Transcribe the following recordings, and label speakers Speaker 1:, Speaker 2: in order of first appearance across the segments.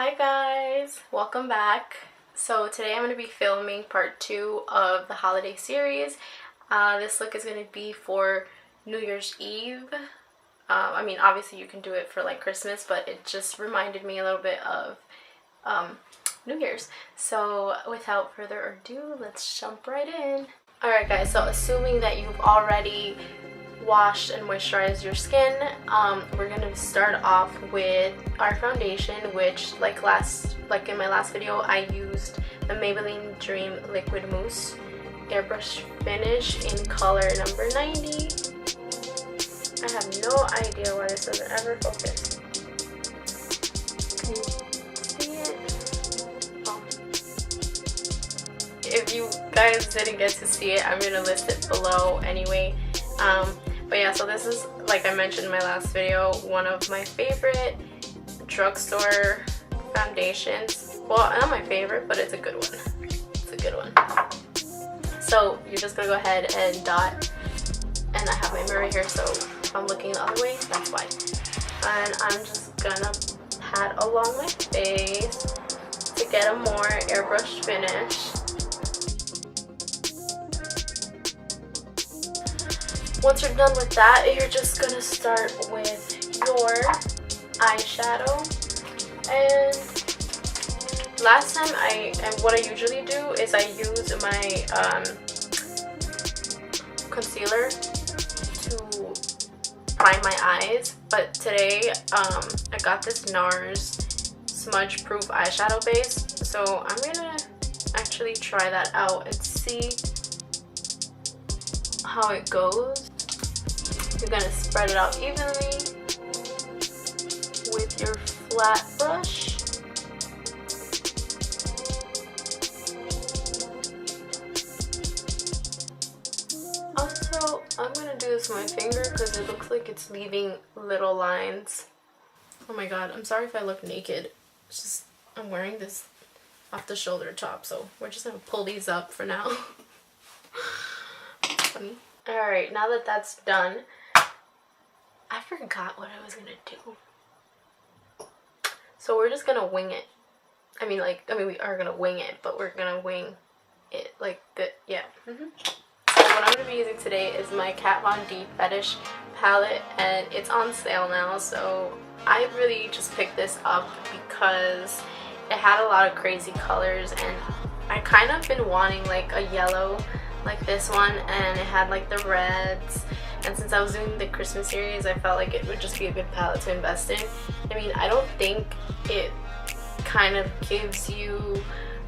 Speaker 1: Hi guys, welcome back. So today I'm going to be filming part 2 of the holiday series. This look is going to be for New Year's Eve. I mean, obviously you can do it for like Christmas, but it just reminded me a little bit of New Year's. So without further ado, let's jump right in. Alright guys, so assuming that you've already washed and moisturized your skin, we're gonna start off with our foundation, which like in my last video I used the Maybelline Dream Liquid Mousse airbrush finish in color number 90. I have no idea why this doesn't ever focus. Can you see it? Oh. If you guys didn't get to see it, I'm gonna list it below anyway. But yeah, so this is, like I mentioned in my last video, one of my favorite drugstore foundations. Well, not my favorite, but it's a good one. It's a good one. So you're just gonna go ahead and dot, and I have my mirror here, so if I'm looking the other way, that's why. And I'm just gonna pat along my face to get a more airbrushed finish. Once you're done with that, you're just gonna start with your eyeshadow. And last time what I usually do is I use my concealer to prime my eyes, but today I got this NARS smudge proof eyeshadow base, so I'm gonna actually try that out and see how it goes. You're gonna spread it out evenly with your flat brush. Also, I'm gonna do this with my finger because it looks like it's leaving little lines. Oh my god, I'm sorry if I look naked. It's just, I'm wearing this off the shoulder top, so we're just gonna pull these up for now. Funny. Alright, now that that's done, I forgot what I was gonna do. So we're just gonna wing it. I mean, we are gonna wing it, but we're gonna wing it like that. Yeah. So what I'm gonna be using today is my Kat Von D Fetish palette, and it's on sale now. So I really just picked this up because it had a lot of crazy colors, and I kind of been wanting like a yellow like this one, and it had like the reds, and since I was doing the Christmas series, I felt like it would just be a good palette to invest in. I mean, I don't think it kind of gives you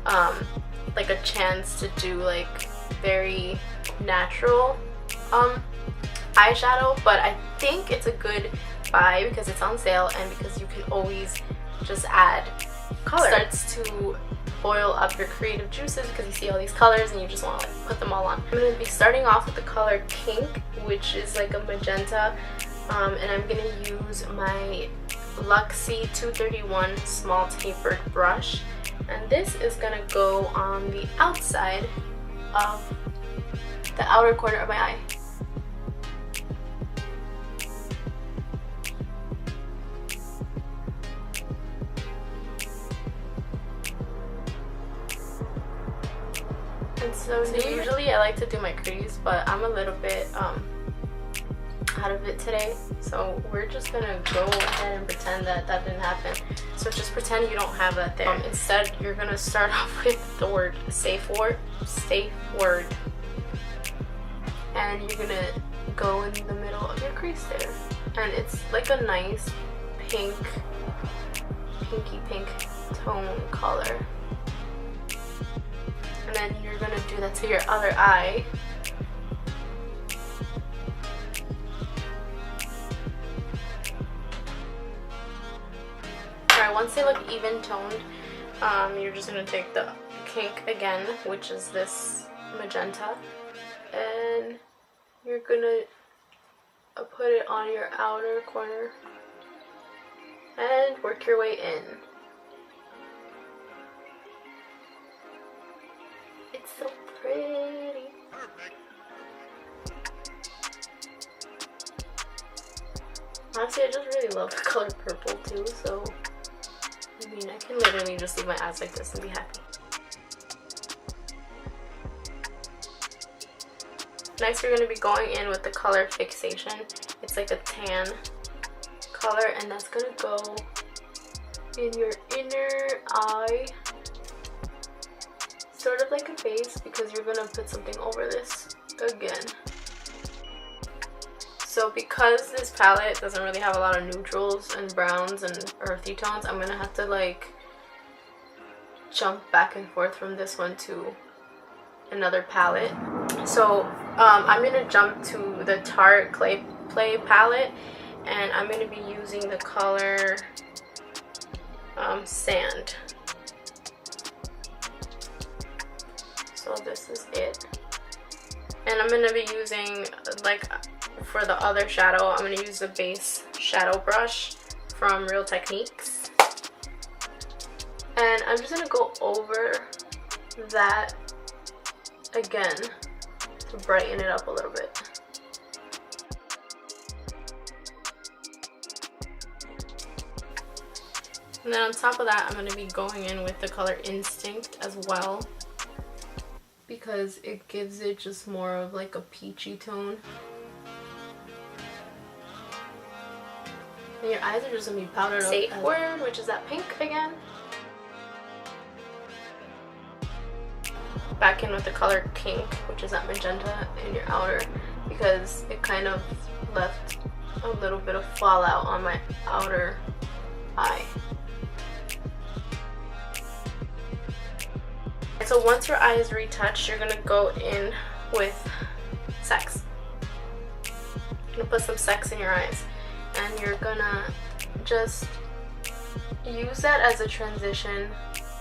Speaker 1: like a chance to do like very natural eyeshadow, but I think it's a good buy because it's on sale and because you can always just add color. It starts to oil up your creative juices because you see all these colors and you just want to like put them all on. I'm going to be starting off with the color Pink, which is like a magenta, and I'm going to use my Luxie 231 small tapered brush, and this is going to go on the outside of the outer corner of my eye. And so usually I like to do my crease, but I'm a little bit out of it today, so we're just gonna go ahead and pretend that that didn't happen. So just pretend you don't have that there. Instead, you're gonna start off with the word safe word, and you're gonna go in the middle of your crease there, and it's like a nice pinky pink tone color. And then you're gonna do that to your other eye. Alright, once they look even toned, you're just gonna take the Pink again, which is this magenta, and you're gonna put it on your outer corner and work your way in. It's so pretty. Perfect. Honestly, I just really love the color purple too, so I mean, I can live me just leave my eyes like this and be happy. Next, we're going to be going in with the color Fixation. It's like a tan color, and that's going to go in your inner eye, sort of like a base, because you're going to put something over this again. So because this palette doesn't really have a lot of neutrals and browns and earthy tones, I'm going to have to like jump back and forth from this one to another palette. So I'm going to jump to the Tarte Clay Play palette, and I'm going to be using the color Sand. So this is it. And I'm going to be using, like, for the other shadow, I'm going to use the base shadow brush from Real Techniques. And I'm just going to go over that again to brighten it up a little bit. And then on top of that, I'm going to be going in with the color Instinct as well, because it gives it just more of like a peachy tone. And your eyes are just going to be powdered up. Safe word, which is that pink again. Back in with the color Kink, which is that magenta in your outer, because it kind of left a little bit of fallout on my outer eye. So once your eye is retouched, you're gonna go in with Sex. You're gonna put some Sex in your eyes, and you're gonna just use that as a transition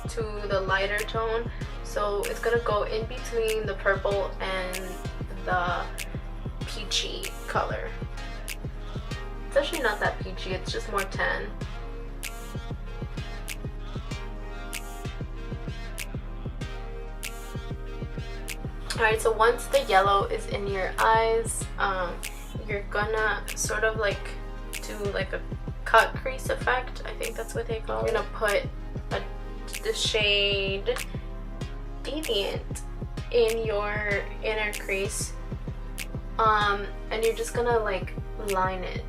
Speaker 1: to the lighter tone. So it's gonna go in between the purple and the peachy color. It's actually not that peachy, it's just more tan. Alright, so once the yellow is in your eyes, you're gonna sort of like do like a cut crease effect. I think that's what they call it. You're gonna put the shade Deviant in your inner crease, and you're just gonna like line it.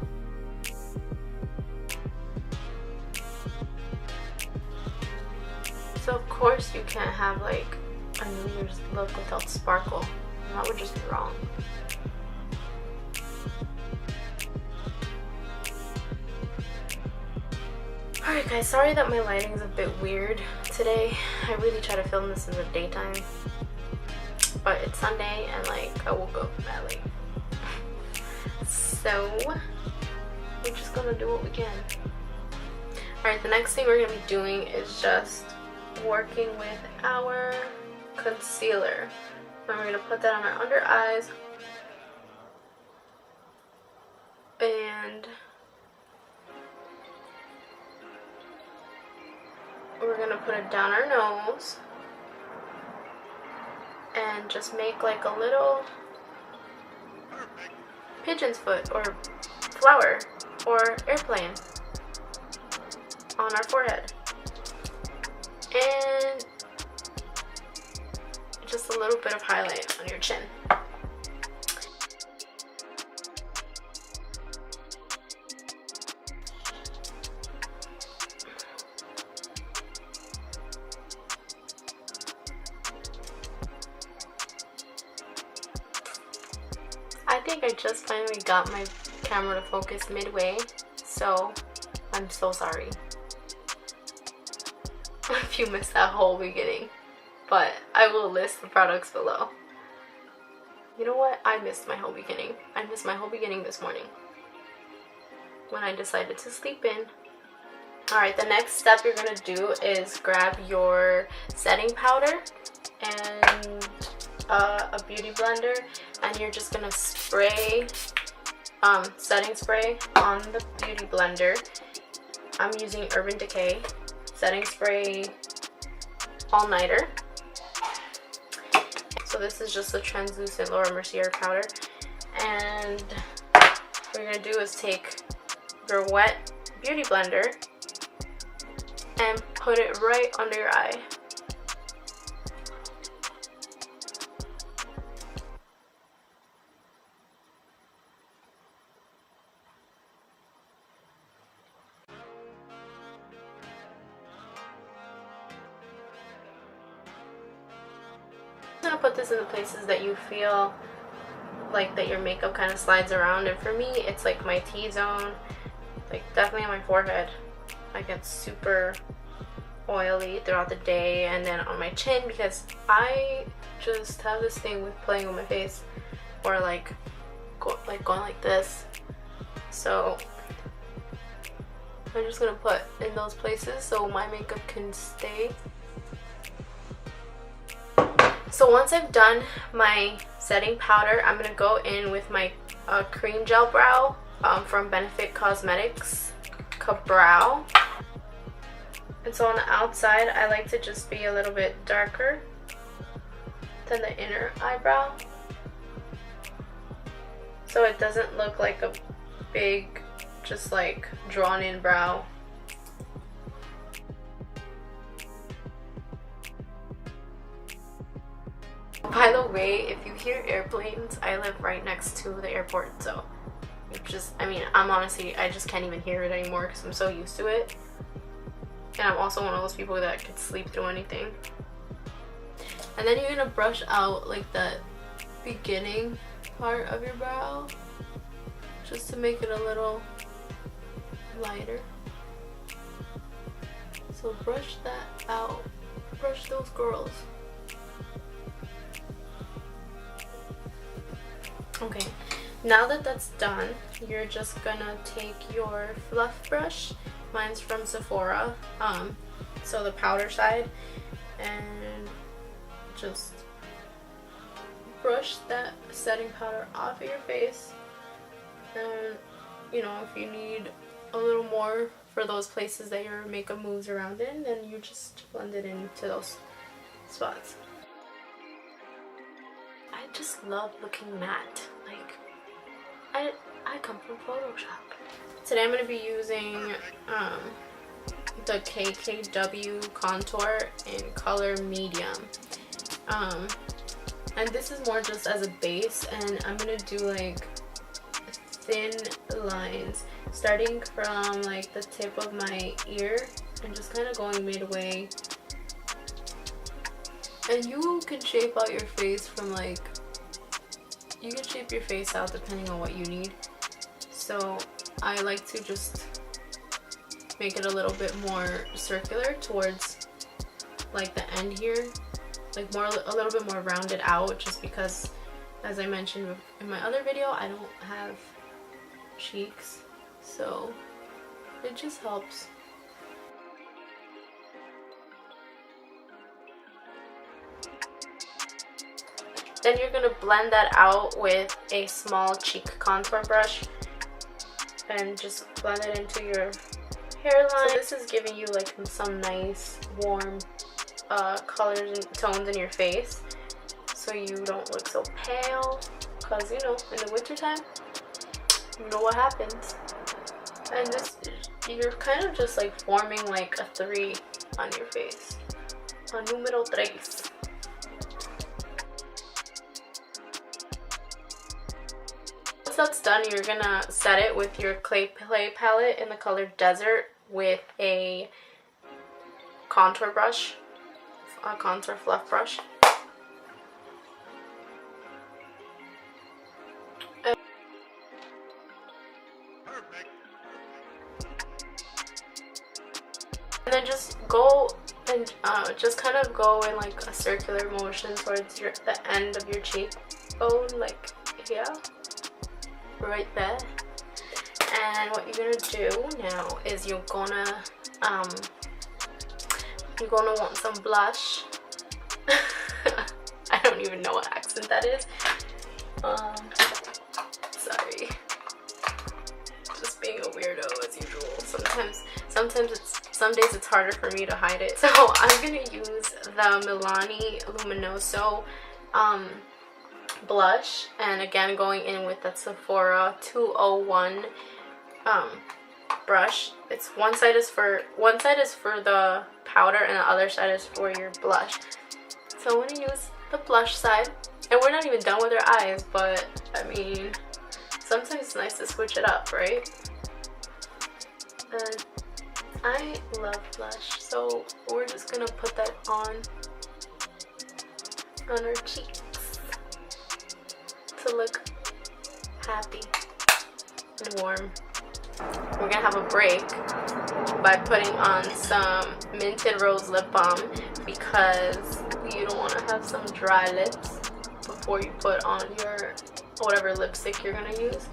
Speaker 1: So of course you can't have like a New Year's look without sparkle. That would just be wrong. Alright guys, sorry that my lighting is a bit weird today. I really try to film this in the daytime, but it's Sunday and like I woke up early. So we're just gonna do what we can. Alright, the next thing we're gonna be doing is just working with our concealer. And we're going to put that on our under eyes, and we're going to put it down our nose and just make like a little pigeon's foot or flower or airplane on our forehead. And just a little bit of highlight on your chin. I think I just finally got my camera to focus midway, so I'm so sorry if you missed that whole beginning. But I will list the products below. You know what? I missed my whole beginning. I missed my whole beginning this morning when I decided to sleep in. Alright, the next step you're going to do is grab your setting powder and a beauty blender, and you're just going to spray setting spray on the beauty blender. I'm using Urban Decay setting spray all-nighter. So this is just a translucent Laura Mercier powder, and what you're going to do is take your wet beauty blender and put it right under your eye. I'm gonna put this in the places that you feel like that your makeup kind of slides around, and for me it's like my T-zone, like definitely on my forehead. I get super oily throughout the day, and then on my chin because I just have this thing with playing with my face, or like going like this. So I'm just gonna put in those places so my makeup can stay. So once I've done my setting powder, I'm going to go in with my cream gel brow from Benefit Cosmetics Brow. And so on the outside, I like to just be a little bit darker than the inner eyebrow, so it doesn't look like a big, just like drawn in brow. By the way, if you hear airplanes, I live right next to the airport, so I just can't even hear it anymore because I'm so used to it. And I'm also one of those people that could sleep through anything. And then you're gonna brush out like that beginning part of your brow just to make it a little lighter. So brush that out. Brush those girls. Okay, now that that's done, you're just gonna take your fluff brush. Mine's from Sephora, so the powder side, and just brush that setting powder off of your face. And you know, if you need a little more for those places that your makeup moves around in, then you just blend it into those spots. I just love looking matte. Like, I come from Photoshop. Today I'm going to be using the KKW contour in color medium. And this is more just as a base, and I'm going to do like thin lines starting from like the tip of my ear and just kind of going midway. And you can shape out your face from like, you can shape your face out depending on what you need. So I like to just make it a little bit more circular towards like the end here, like a little bit more rounded out, just because, as I mentioned in my other video, I don't have cheeks, so it just helps. Then you're going to blend that out with a small cheek contour brush and just blend it into your hairline. So this is giving you like some nice warm colors and tones in your face, so you don't look so pale, because you know, in the wintertime, you know what happens. And this, you're kind of just like forming like a 3 on your face. A número 3. Once that's done, you're gonna set it with your clay palette in the color Desert with a contour brush, a contour fluff brush. And then just go and just kind of go in like a circular motion towards the end of your cheekbone, like here, right there. And what you're gonna do now is you're gonna want some blush. I don't even know what accent that is. Sorry. Just being a weirdo as usual. Some days it's harder for me to hide it. So I'm gonna use the Milani Luminoso blush, and again going in with that Sephora 201 brush. It's one side is for the powder and the other side is for your blush. So I'm gonna use the blush side, and we're not even done with our eyes, but I mean, sometimes it's nice to switch it up, right? And I love blush, so we're just gonna put that on our cheeks to look happy and warm. We're gonna have a break by putting on some Minted Rose lip balm because you don't want to have some dry lips before you put on your whatever lipstick you're gonna use.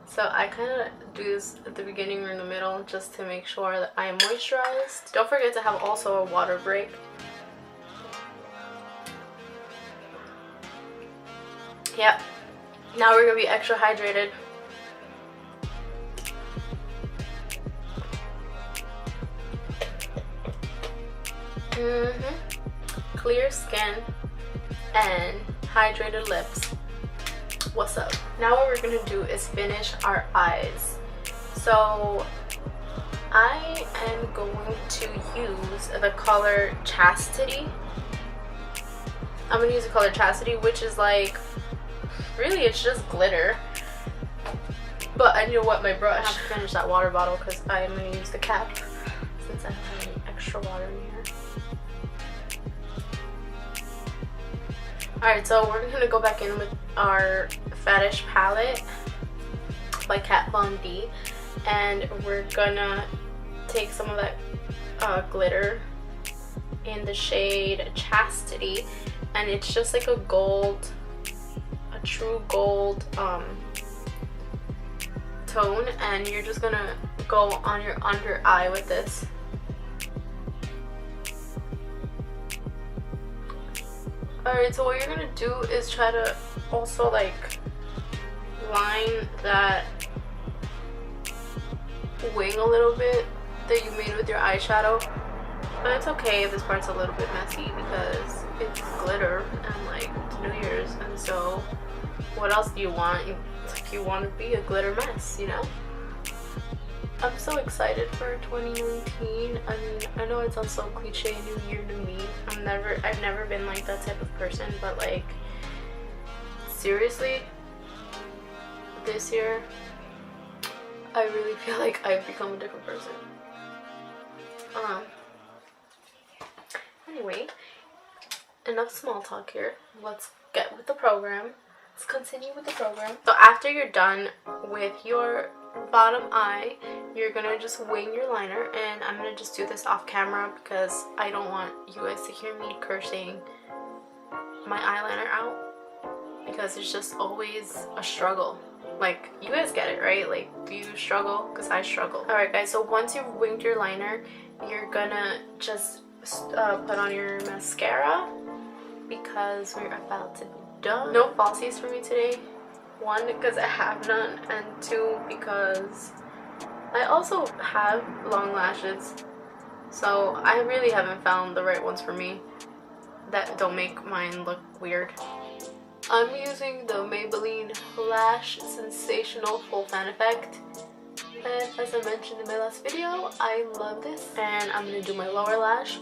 Speaker 1: So I kind of do this at the beginning or in the middle just to make sure that I am moisturized. Don't forget to have also a water break. Yep. Now we're gonna be extra hydrated. Clear skin and hydrated lips. What's up? Now what we're gonna do is finish our eyes. So I am going to use the color Chastity. I'm gonna use the color Chastity, which is like, really it's just glitter. But I need to wet my brush. I have to finish that water bottle because I am gonna use the cap since I don't have any extra water in here. Alright, so we're gonna go back in with our Fetish palette by Kat Von D, and we're gonna take some of that glitter in the shade Chastity, and it's just like a true gold tone, and you're just gonna go on your under eye with this. Alright, so what you're gonna do is try to also like line that wing a little bit that you made with your eyeshadow. But it's okay if this part's a little bit messy because it's glitter and like it's New Year's, and so what else do you want? It's like you want to be a glitter mess, you know? I'm so excited for 2019. I mean, I know it sounds so cliche, new year, new me. I've never been like that type of person, but like, seriously, this year, I really feel like I've become a different person. Anyway, enough small talk here. Let's get with the program. Let's continue with the program. So after you're done with your bottom eye, you're gonna just wing your liner, and I'm gonna just do this off camera because I don't want you guys to hear me cursing my eyeliner out, because it's just always a struggle. Like, you guys get it, right? Like, do you struggle? Because I struggle. Alright guys, so once you've winged your liner, you're gonna just put on your mascara because we're about to be done. No falsies for me today. One, because I have none, and two, because I also have long lashes, so I really haven't found the right ones for me that don't make mine look weird. I'm using the Maybelline Lash Sensational Full Fan Effect, and as I mentioned in my last video, I love this. And I'm going to do my lower lash.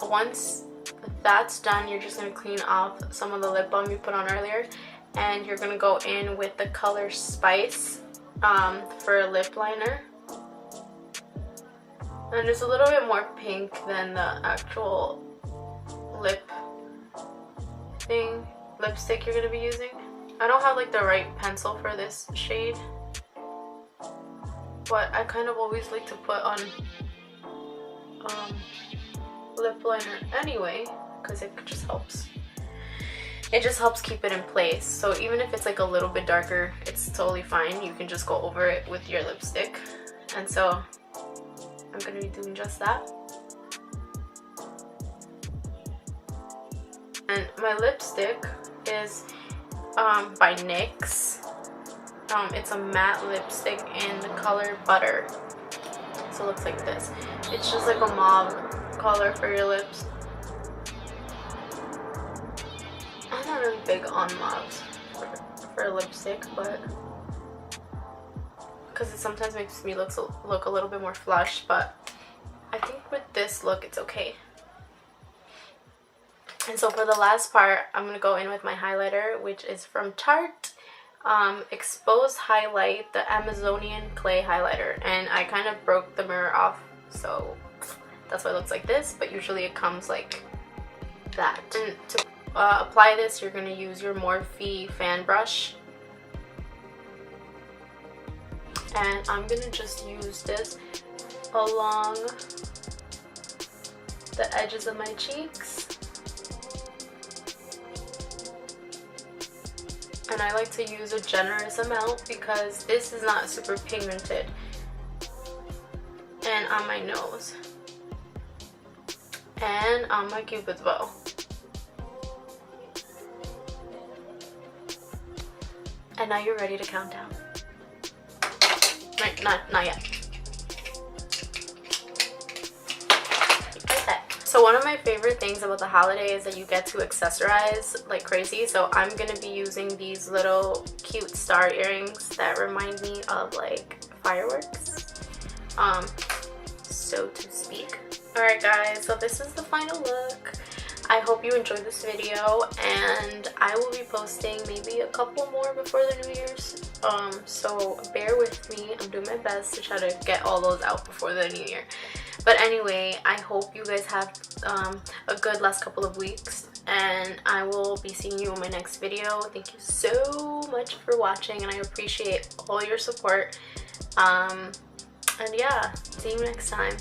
Speaker 1: Once that's done, you're just going to clean off some of the lip balm you put on earlier, and you're going to go in with the color Spice for a lip liner. And it's a little bit more pink than the actual lipstick you're going to be using. I don't have like the right pencil for this shade, but I kind of always like to put on lip liner anyway, because it just helps. It just helps keep it in place. So even if it's like a little bit darker, it's totally fine. You can just go over it with your lipstick. And so I'm going to be doing just that. And my lipstick is by NYX. It's a matte lipstick in the color Butter. So it looks like this. It's just like a mauve color for your lips. I'm not really big on mauves prefer lipstick, but because it sometimes makes me look a little bit more flush, but I think with this look it's okay. And so for the last part, I'm going to go in with my highlighter, which is from Tarte. Exposed Highlight, the Amazonian Clay Highlighter. And I kind of broke the mirror off, so that's why it looks like this, but usually it comes like that. And to apply this, you're going to use your Morphe fan brush. And I'm going to just use this along the edges of my cheeks. And I like to use a generous amount because this is not super pigmented. And on my nose. And on my cupid's bow. And now you're ready to count down. Right, not yet. So one of my favorite things about the holiday is that you get to accessorize like crazy. So I'm going to be using these little cute star earrings that remind me of like fireworks, so to speak. Alright guys, so this is the final look. I hope you enjoyed this video, and I will be posting maybe a couple more before the New Year's. So bear with me. I'm doing my best to try to get all those out before the New Year. But anyway, I hope you guys have a good last couple of weeks, and I will be seeing you in my next video. Thank you so much for watching, and I appreciate all your support. And yeah, see you next time.